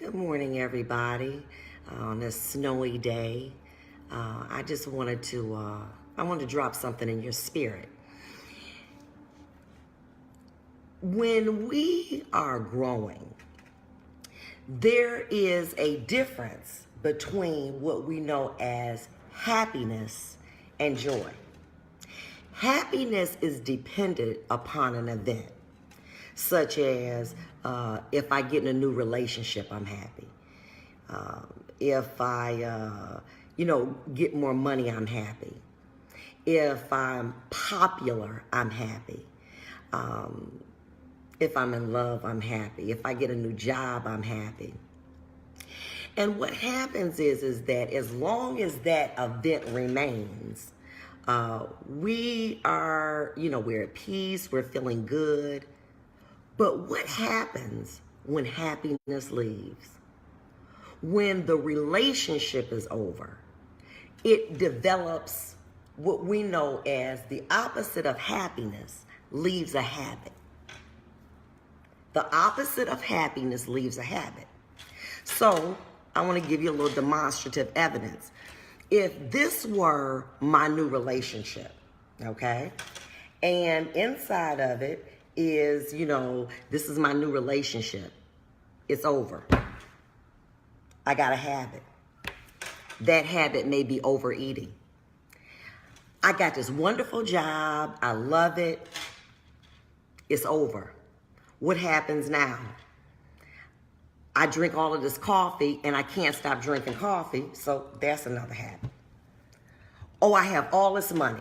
Good morning, everybody. On this snowy day, I just wanted to, I wanted to drop something in your spirit. When we are growing, there is a difference between what we know as happiness and joy. Happiness is dependent upon an event, such as if I get in a new relationship, I'm happy. If I, get more money, I'm happy. If I'm popular, I'm happy. If I'm in love, I'm happy. If I get a new job, I'm happy. And what happens is that as long as that event remains, we are, we're at peace, we're feeling good. But what happens when happiness leaves? When the relationship is over, it develops what we know as the opposite of happiness leaves a habit. The opposite of happiness leaves a habit. So I want to give you a little demonstrative evidence. If this were my new relationship, okay, and inside of it is, this is my new relationship, it's over. I got a habit. That habit may be overeating. I got this wonderful job. I love it. It's over. What happens now? I drink all of this coffee and I can't stop drinking coffee, so that's another habit. Oh, I have all this money.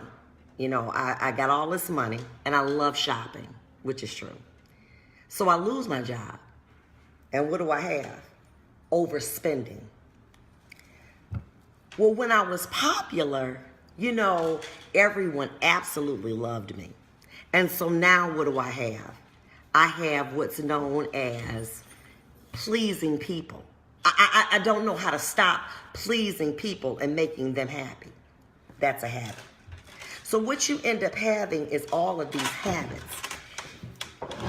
I got all this money and I love shopping, which is true. So I lose my job. And what do I have? Overspending. Well, when I was popular, everyone absolutely loved me. And so now what do I have? I have what's known as pleasing people. I don't know how to stop pleasing people and making them happy. That's a habit. So what you end up having is all of these habits.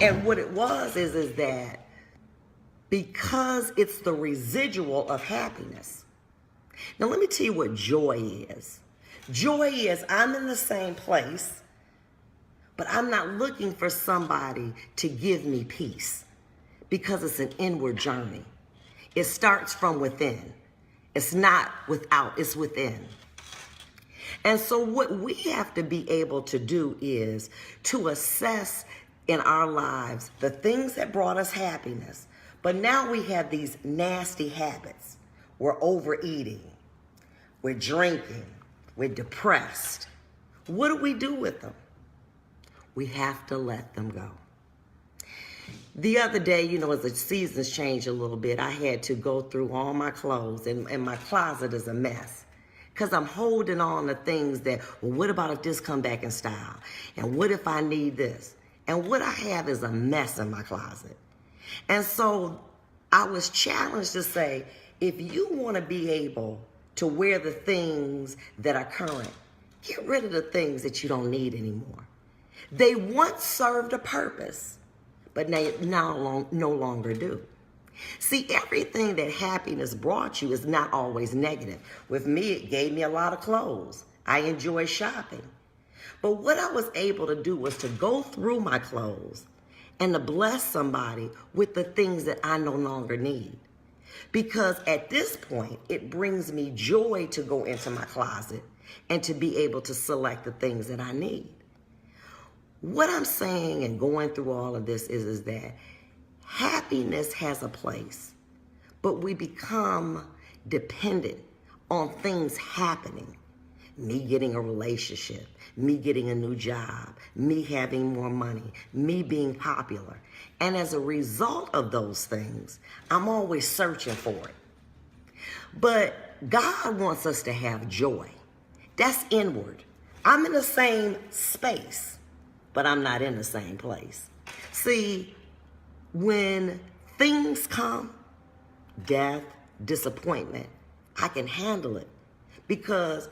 And what it was is that because it's the residual of happiness. Now let me tell you what joy is. Joy is I'm in the same place, but I'm not looking for somebody to give me peace because it's an inward journey. It starts from within. It's not without, it's within. And so what we have to be able to do is to assess in our lives the things that brought us happiness. But now we have these nasty habits. We're overeating. We're drinking. We're depressed. What do we do with them? We have to let them go. The other day, as the seasons change a little bit, I had to go through all my clothes and my closet is a mess. Because I'm holding on to things that, well, what about if this come back in style? And what if I need this? And what I have is a mess in my closet. And so I was challenged to say, if you want to be able to wear the things that are current, get rid of the things that you don't need anymore. They once served a purpose, but now no longer do. See, everything that happiness brought you is not always negative. With me, it gave me a lot of clothes. I enjoy shopping. But what I was able to do was to go through my clothes and to bless somebody with the things that I no longer need. Because at this point, it brings me joy to go into my closet and to be able to select the things that I need. What I'm saying and going through all of this is that happiness has a place, but we become dependent on things happening. Me getting a relationship, me getting a new job, me having more money, me being popular. And as a result of those things, I'm always searching for it. But God wants us to have joy. That's inward. I'm in the same space, but I'm not in the same place. See, when things come, death, disappointment, I can handle it because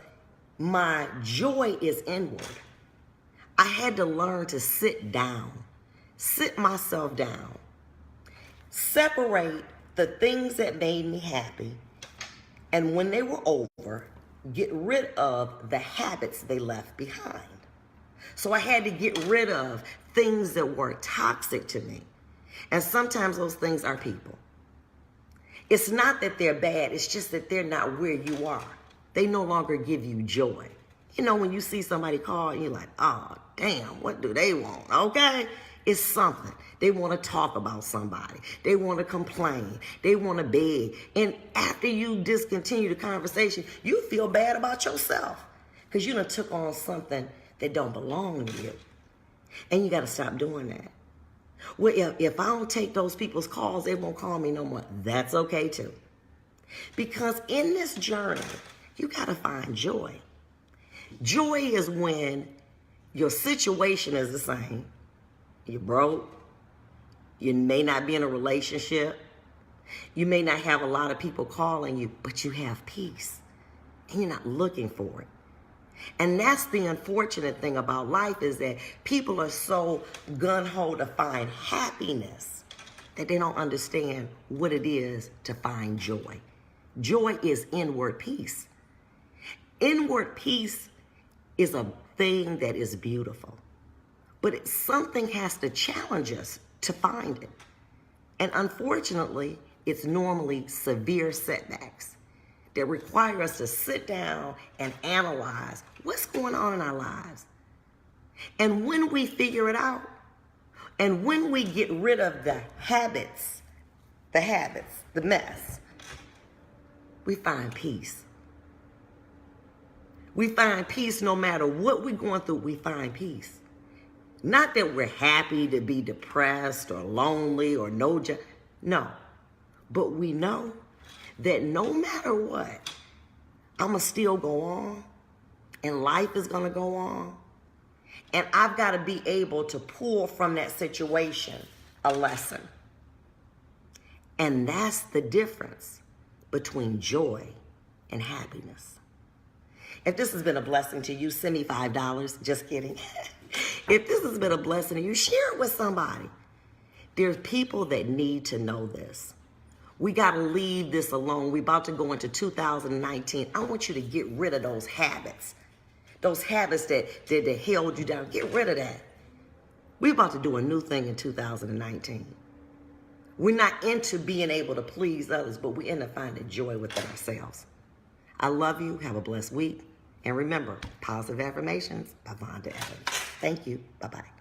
my joy is inward. I had to learn to sit myself down, separate the things that made me happy, and when they were over, get rid of the habits they left behind. So I had to get rid of things that were toxic to me. And sometimes those things are people. It's not that they're bad, it's just that they're not where you are. They no longer give you joy. You know, when you see somebody call and you're like, oh, damn, what do they want? Okay? It's something. They want to talk about somebody. They want to complain. They want to beg. And after you discontinue the conversation, you feel bad about yourself because you done took on something that don't belong to you. And you got to stop doing that. Well, if I don't take those people's calls, they won't call me no more. That's okay too. Because in this journey, you got to find joy. Joy is when your situation is the same. You're broke. You may not be in a relationship. You may not have a lot of people calling you, but you have peace. And you're not looking for it. And that's the unfortunate thing about life, is that people are so gung-ho to find happiness that they don't understand what it is to find joy. Joy is inward peace. Inward peace is a thing that is beautiful, but something has to challenge us to find it. And unfortunately, it's normally severe setbacks that require us to sit down and analyze what's going on in our lives. And when we figure it out, and when we get rid of the habits, the mess, we find peace. We find peace no matter what we're going through, we find peace. Not that we're happy to be depressed or lonely or no. But we know that no matter what, I'm going to still go on, and life is going to go on. And I've got to be able to pull from that situation a lesson. And that's the difference between joy and happiness. If this has been a blessing to you, send me $5. Just kidding. If this has been a blessing to you, share it with somebody. There's people that need to know this. We got to leave this alone. We're about to go into 2019. I want you to get rid of those habits. Those habits that held you down. Get rid of that. We're about to do a new thing in 2019. We're not into being able to please others, but we're into finding joy within ourselves. I love you. Have a blessed week. And remember, Positive Affirmations by Vonda Evans. Thank you. Bye-bye.